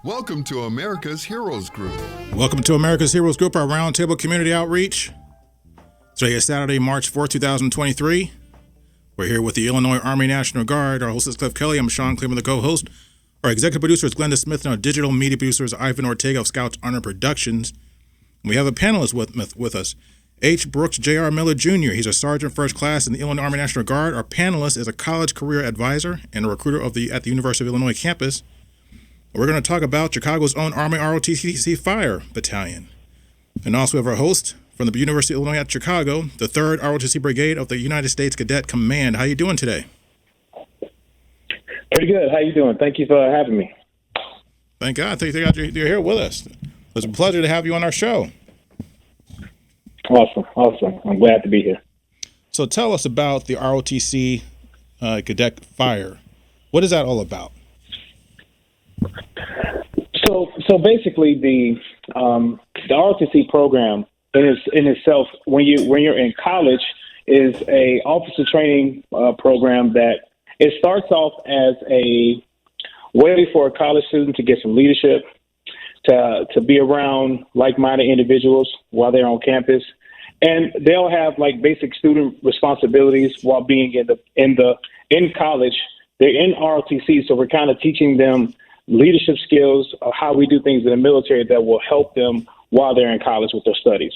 Welcome to America's Heroes Group. Welcome to America's Heroes Group, our roundtable community outreach. Today is Saturday, March 4th, 2023. We're here with the Illinois Army National Guard. Our host is Kelley. I'm Sean Claiborne, the co-host. Our executive producer is Glenda Smith, and our digital media producer is Ortega of Scouts Honor Productions. We have a panelist with us, HBrook J.R. Miller Jr. He's a sergeant first class in the Illinois Army National Guard. Our panelist is a college career advisor and a recruiter at the University of Illinois campus. We're going to talk about Chicago's own Army ROTC Fire Battalion. And also we have our host from the University of Illinois at Chicago, the 3rd ROTC Brigade of the United States Cadet Command. How you doing today? Pretty good. How you doing? Thank you for having me. Thank God. You're here with us. It's a pleasure to have you on our show. Awesome. I'm glad to be here. So tell us about the ROTC Cadet Fire. What is that all about? So basically, the ROTC program in itself, when you're in college, is a officer training program that it starts off as a way for a college student to get some leadership, to be around like-minded individuals while they're on campus, and they'll have like basic student responsibilities while being in college. They're in ROTC, so we're kind of teaching them leadership skills, how we do things in the military that will help them while they're in college with their studies.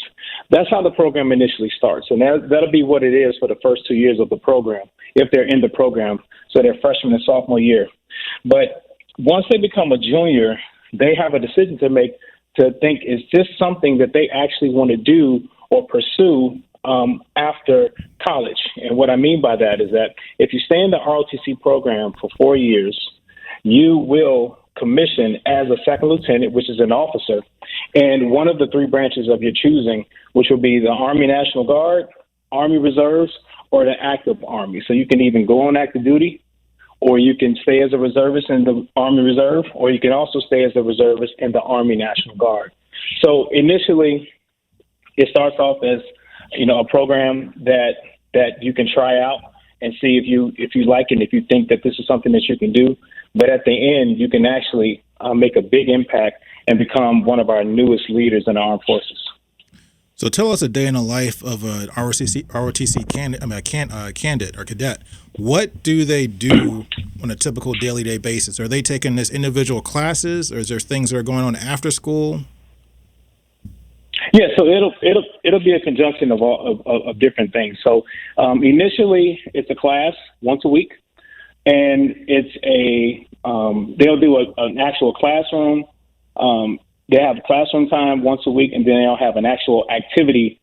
That's how the program initially starts. And that'll be what it is for the first 2 years of the program, if they're in the program, so they're freshman and sophomore year. But once they become a junior, they have a decision to make to think, is this something that they actually want to do or pursue after college? And what I mean by that is that if you stay in the ROTC program for 4 years, you will commission as a second lieutenant, which is an officer, and one of the 3 branches of your choosing, which will be the Army National Guard, Army Reserves, or the active Army. So you can even go on active duty, or you can stay as a reservist in the Army Reserve, or you can also stay as a reservist in the Army National Guard. So initially, it starts off as, a program that you can try out and see if you like it, and if you think that this is something that you can do. But at the end, you can actually make a big impact and become one of our newest leaders in the armed forces. So tell us a day in the life of an ROTC candidate or cadet. What do they do on a typical daily day basis? Are they taking this individual classes, or is there things that are going on after school? Yeah, so it'll be a conjunction of different things. So initially, it's a class once a week. And it's they'll do an actual classroom. They have classroom time once a week, and then they'll have an actual activity,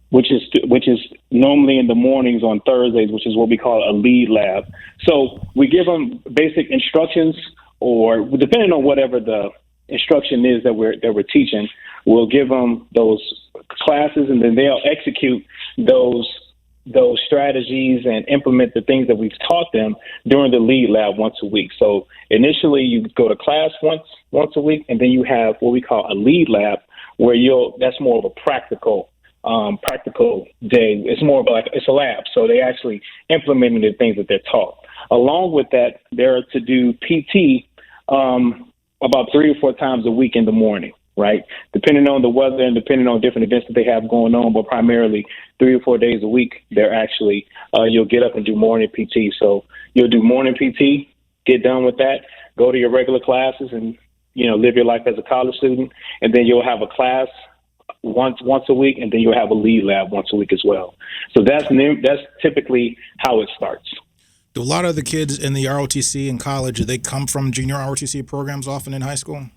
which is normally in the mornings on Thursdays, which is what we call a lead lab. So we give them basic instructions, or depending on whatever the instruction is that we're teaching, we'll give them those classes, and then they'll execute those strategies and implement the things that we've taught them during the lead lab once a week. So initially you go to class once a week, and then you have what we call a lead lab, where that's more of a practical day. It's more of it's a lab. So they actually implementing the things that they're taught. Along with that, they're to do PT about 3 or 4 times a week in the morning. Right, depending on the weather and depending on different events that they have going on, but primarily 3 or 4 days a week, they're actually you'll get up and do morning PT. So you'll do morning PT, get done with that, go to your regular classes, and live your life as a college student, and then you'll have a class once a week, and then you'll have a lead lab once a week as well. So that's typically how it starts. Do a lot of the kids in the ROTC in college, do they come from junior ROTC programs often in high school?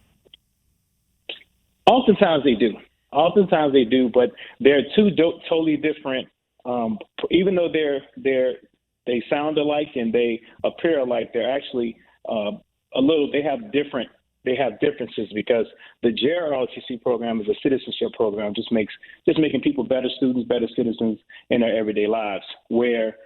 Oftentimes they do, but they're two totally different. Even though they sound alike and they appear alike, they're actually they have differences, because the JROTC program is a citizenship program, just making people better students, better citizens in their everyday lives. Where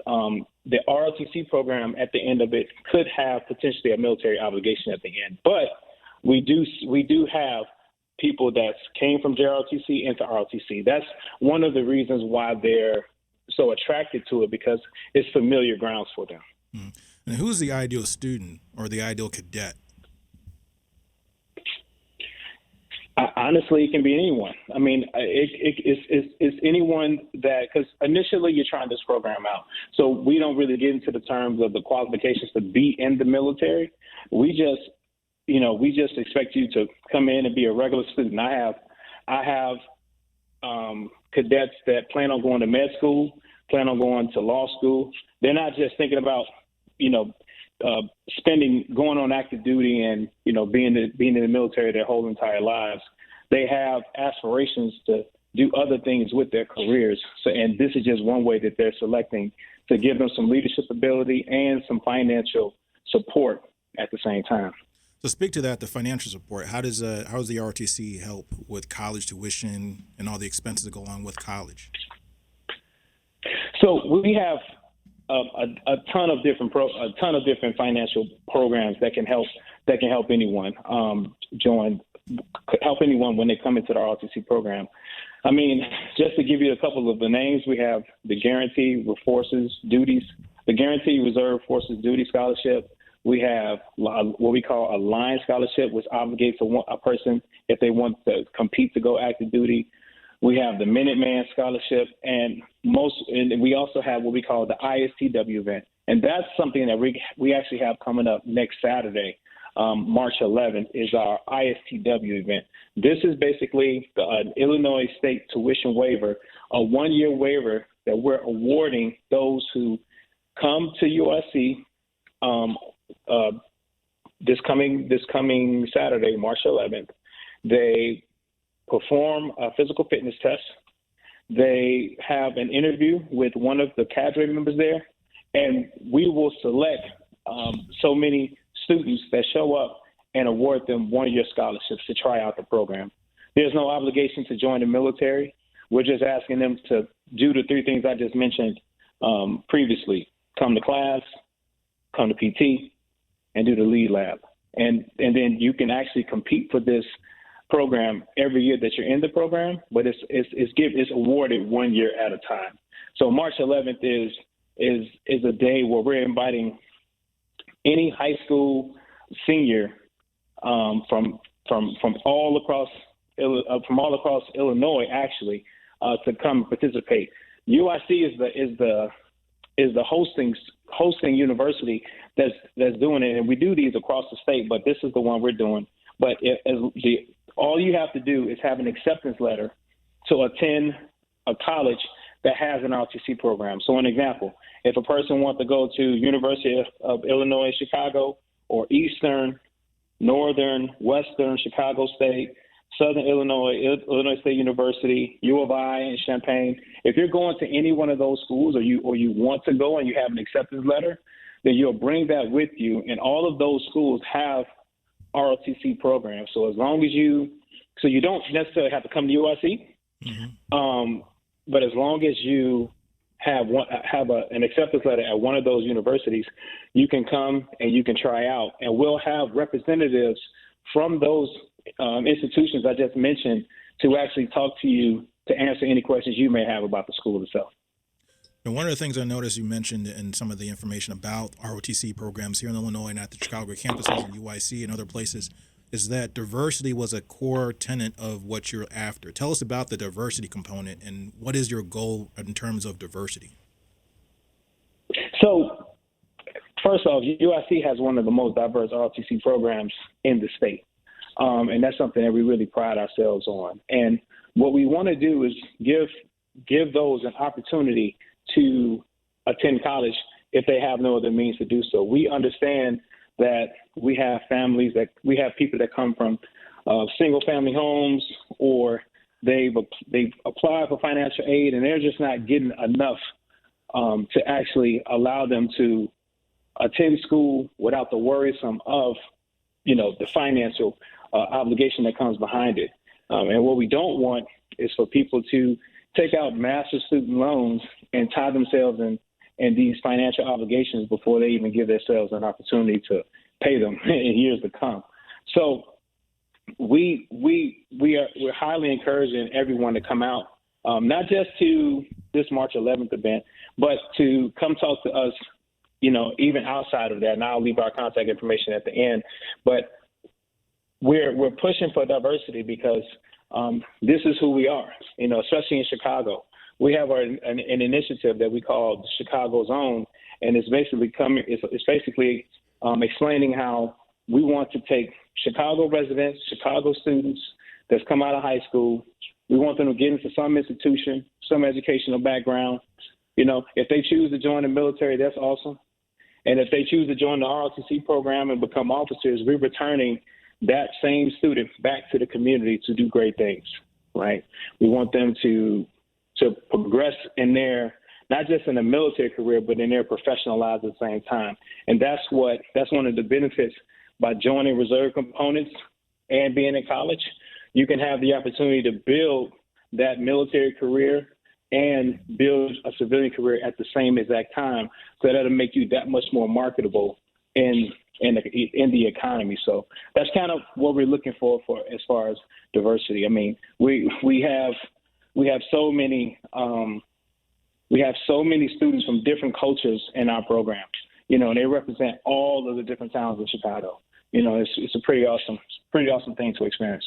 the ROTC program at the end of it could have potentially a military obligation at the end, but we do have people that came from JROTC into ROTC. That's one of the reasons why they're so attracted to it, because it's familiar grounds for them. And who's the ideal student or the ideal cadet? Honestly, it can be anyone. I mean, it's anyone that, because initially you're trying this program out. So we don't really get into the terms of the qualifications to be in the military. We just expect you to come in and be a regular student. I have cadets that plan on going to med school, plan on going to law school. They're not just thinking about, going on active duty and, being in the military their whole entire lives. They have aspirations to do other things with their careers. So, and this is just one way that they're selecting to give them some leadership ability and some financial support at the same time. So speak to that, the financial support. How does the ROTC help with college tuition and all the expenses that go along with college? So we have a ton of different financial programs that can help anyone help anyone when they come into the ROTC program. I mean, just to give you a couple of the names, we have the Guaranteed Reserve Forces Duty Scholarship. We have what we call a line scholarship, which obligates a person if they want to compete to go active duty. We have the Minuteman Scholarship, and we also have what we call the ISTW event, and that's something that we actually have coming up next Saturday, March 11th, is our ISTW event. This is basically an Illinois State tuition waiver, a 1-year waiver that we're awarding those who come to USC this coming Saturday, March 11th. They perform a physical fitness test. They have an interview with one of the cadre members there, and we will select so many students that show up and award them 1-year scholarships to try out the program. There's no obligation to join the military. We're just asking them to do the 3 things I just mentioned previously: come to class, come to PT, and do the lead lab. And then you can actually compete for this program every year that you're in the program, but it's awarded 1 year at a time. So March 11th is a day where we're inviting any high school senior from all across Illinois actually to come participate. UIC is the hosting university that's doing it, and we do these across the state, but this is the one we're doing. But all you have to do is have an acceptance letter to attend a college that has an ROTC program. So an example, if a person wants to go to University of Illinois, Chicago, or Eastern, Northern, Western, Chicago State, Southern Illinois, Illinois State University, U of I, and Champaign, if you're going to any one of those schools or you want to go and you have an acceptance letter, then you'll bring that with you. And all of those schools have ROTC programs. So as long as you don't necessarily have to come to UIC, but as long as you have an acceptance letter at one of those universities, you can come and you can try out. And we'll have representatives from those institutions I just mentioned to actually talk to you to answer any questions you may have about the school itself. And one of the things I noticed you mentioned in some of the information about ROTC programs here in Illinois and at the Chicago campuses and UIC and other places is that diversity was a core tenet of what you're after. Tell us about the diversity component and what is your goal in terms of diversity? So, first off, UIC has one of the most diverse ROTC programs in the state. And that's something that we really pride ourselves on. And what we want to do is give those an opportunity to attend college if they have no other means to do so. We understand that we have people that come from single family homes, or they've applied for financial aid and they're just not getting enough to actually allow them to attend school without the worrisome of, the financial obligation that comes behind it. And what we don't want is for people to take out massive student loans and tie themselves in these financial obligations before they even give themselves an opportunity to pay them in years to come. So we're highly encouraging everyone to come out, not just to this March 11th event, but to come talk to us, even outside of that. And I'll leave our contact information at the end. But we're pushing for diversity because this is who we are. Especially in Chicago, we have an initiative that we call the Chicago Zone, and it's basically explaining how we want to take Chicago residents, Chicago students that's come out of high school. We want them to get into some institution, some educational background. If they choose to join the military, that's awesome. And if they choose to join the ROTC program and become officers, we're returning that same student back to the community to do great things, right? We want them to progress in their, not just in a military career, but in their professional lives at the same time. And that's one of the benefits by joining reserve components and being in college. You can have the opportunity to build that military career and build a civilian career at the same exact time. So that'll make you that much more marketable in the economy. So that's kind of what we're looking for as far as diversity. I mean, we have so many students from different cultures in our program. And they represent all of the different towns of Chicago. It's a pretty awesome thing to experience.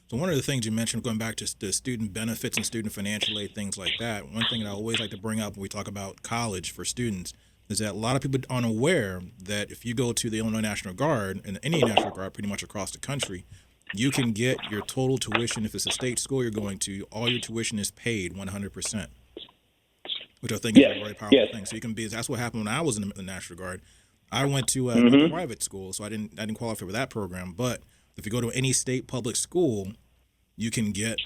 So one of the things you mentioned, going back to the student benefits and student financial aid, things like that, one thing that I always like to bring up when we talk about college for students is that a lot of people aren't aware that if you go to the Illinois National Guard and any National Guard pretty much across the country, you can get your total tuition. If it's a state school you're going to, all your tuition is paid 100%, which I think is a very powerful thing. So that's what happened when I was in the National Guard. I went to a private school, so I didn't qualify for that program, but if you go to any state public school, you can get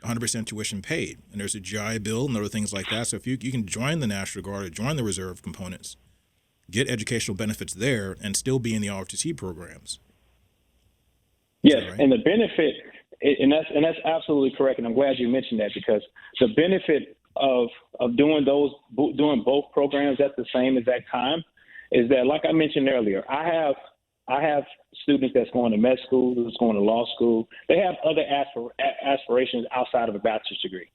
100% tuition paid. And there's a GI Bill and other things like that. So if you can join the National Guard or join the reserve components, get educational benefits there, and still be in the ROTC programs. Yes, right? And the benefit, and that's absolutely correct. And I'm glad you mentioned that, because the benefit of doing both programs at the same exact time is that, like I mentioned earlier, I have students that's going to med school, that's going to law school. They have other aspirations outside of a bachelor's degree.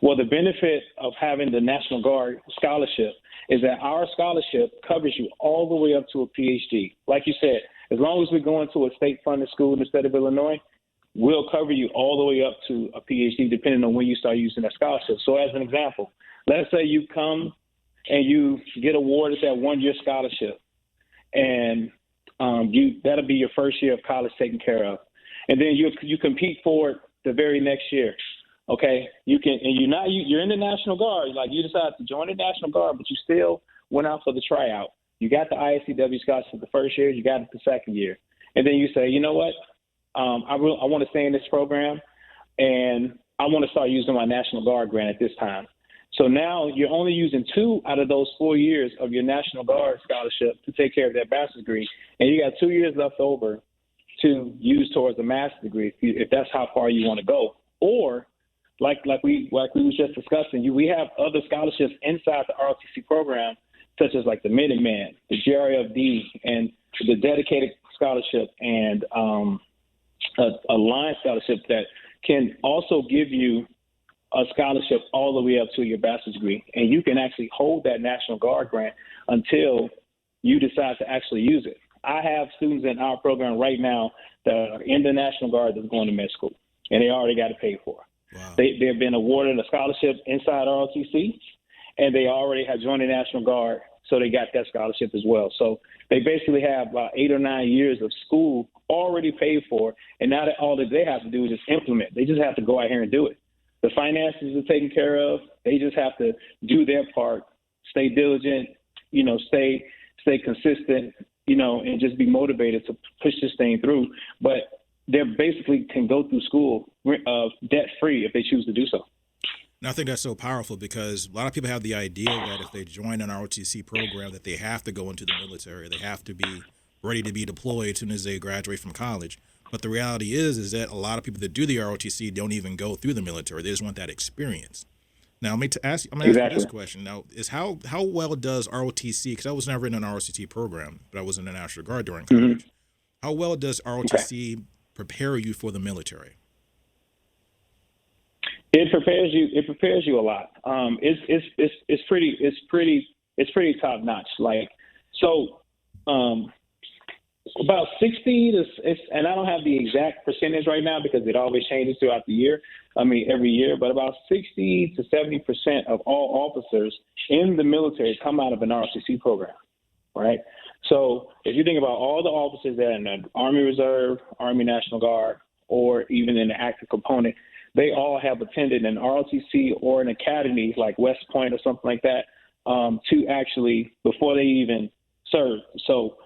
Well, the benefit of having the National Guard scholarship is that our scholarship covers you all the way up to a PhD. Like you said, as long as we're going to a state-funded school in the state of Illinois, we'll cover you all the way up to a PhD, depending on when you start using that scholarship. So as an example, let's say you come and you get awarded that one-year scholarship, and that'll be your first year of college taken care of, and then you compete for it the very next year. Okay, you're in the National Guard. Like, you decide to join the National Guard, but you still went out for the tryout. You got the ISCW scholarship the first year, you got it the second year, and then you say, you know what, I want to stay in this program, and I want to start using my National Guard grant at this time. So now you're only using 2 out of those 4 years of your National Guard scholarship to take care of that bachelor's degree, and you got 2 years left over to use towards a master's degree if that's how far you want to go. Or like we was just discussing, we have other scholarships inside the ROTC program, such as like the Minuteman, the JROTC, and the dedicated scholarship, and a line scholarship that can also give you a scholarship all the way up to your bachelor's degree. And you can actually hold that National Guard grant until you decide to actually use it. I have students in our program right now that are in the National Guard that's going to med school, and they already got it paid for. Wow. They've been awarded a scholarship inside ROTC, and they already have joined the National Guard, so they got that scholarship as well. So they basically have about 8 or 9 years of school already paid for, and now that all that they have to do is just implement. They just have to go out here and do it. The finances are taken care of. They just have to do their part, stay diligent, stay consistent, and just be motivated to push this thing through. But they basically can go through school debt-free if they choose to do so. And I think that's so powerful, because a lot of people have the idea that if they join an ROTC program that they have to go into the military. They have to be ready to be deployed as soon as they graduate from college. But the reality is that a lot of people that do the ROTC don't even go through the military. They just want that experience. Now, I'm going to ask you this question. Now, is how well does ROTC, because I was never in an ROTC program, but I was in the National Guard during college. Mm-hmm. How well does ROTC prepare you for the military? It prepares you a lot. It's pretty top notch. About 60 to, and I don't have the exact percentage right now because it always changes throughout the year. Every year, but about 60 to 70% of all officers in the military come out of an ROTC program, right? So if you think about all the officers that are in the Army Reserve, Army National Guard, or even in the active component, they all have attended an ROTC or an academy like West Point or something like that to actually, before they even serve. So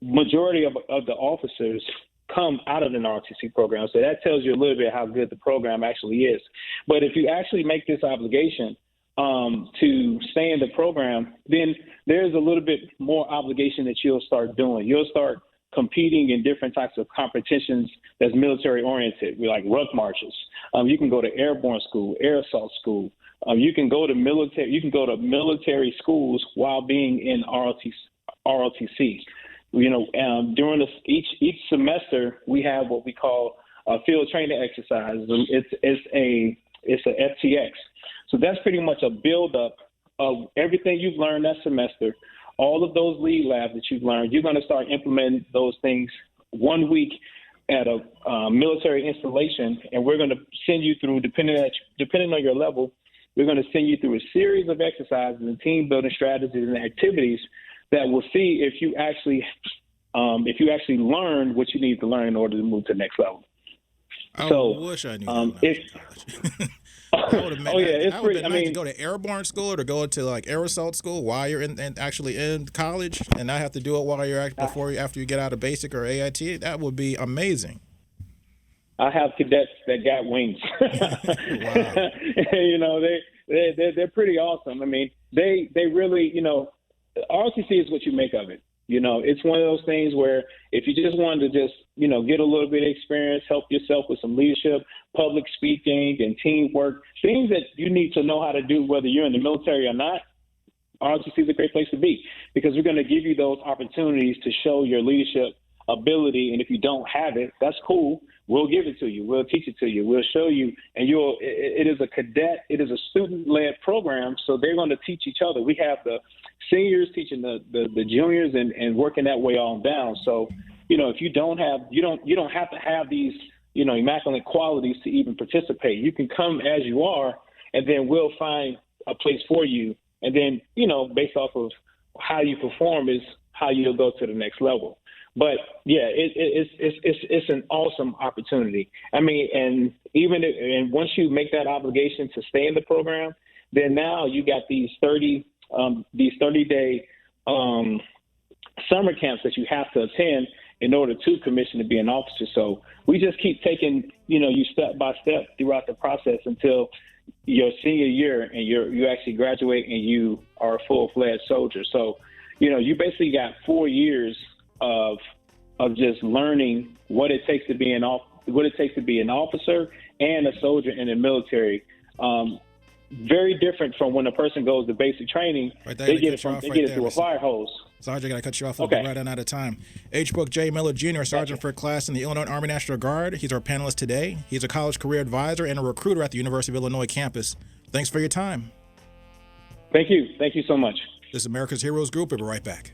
majority of the officers come out of the ROTC program. So that tells you a little bit how good the program actually is. But if you actually make this obligation to stay in the program, then there's a little bit more obligation that you'll start doing. You'll start competing in different types of competitions that's military oriented, like ruck marches. You can go to airborne school, air assault school. You can go to military schools while being in ROTC. During each semester, we have what we call field training exercises. It's a FTX. So that's pretty much a buildup of everything you've learned that semester. All of those lead labs that you've learned, you're going to start implementing those things 1 week at a military installation, and we're going to send you through, depending on your level, we're going to send you through a series of exercises and team building strategies and activities that will see if you actually learn what you need to learn in order to move to the next level. I wish I knew that. It's pretty. I mean, to go to airborne school or to go to like air assault school while you're actually in college, and not have to do it while you're after you get out of basic or AIT. That would be amazing. I have cadets that got wings. Wow. They're pretty awesome. I mean, they really, ROTC is what you make of it. It's one of those things where if you just wanted to get a little bit of experience, help yourself with some leadership, public speaking, and teamwork, things that you need to know how to do whether you're in the military or not, ROTC is a great place to be because we're going to give you those opportunities to show your leadership ability. And if you don't have it, that's cool. We'll give it to you. We'll teach it to you. We'll show you. And it is a cadet. It is a student-led program, so they're going to teach each other. We have the seniors teaching the juniors and working that way on down. So, if you don't have to have these, immaculate qualities to even participate. You can come as you are, and then we'll find a place for you. And then, based off of how you perform is how you'll go to the next level. But yeah, it's an awesome opportunity. I mean, and once you make that obligation to stay in the program, then now you got these 30-day summer camps that you have to attend in order to commission to be an officer. So we just keep taking, you step by step throughout the process until your senior year and you actually graduate and you are a full-fledged soldier. So, you basically got 4 years of just learning what it takes to be an officer and a soldier in the military. Very different from when a person goes to basic training. They get it through a fire hose. Sergeant, I got to cut you off. We'll be right on out of time. HBrook J. Miller Jr., Sergeant for class in the Illinois Army National Guard. He's our panelist today. He's a college career advisor and a recruiter at the University of Illinois campus. Thanks for your time. Thank you. Thank you so much. This is America's Heroes Group. We'll be right back.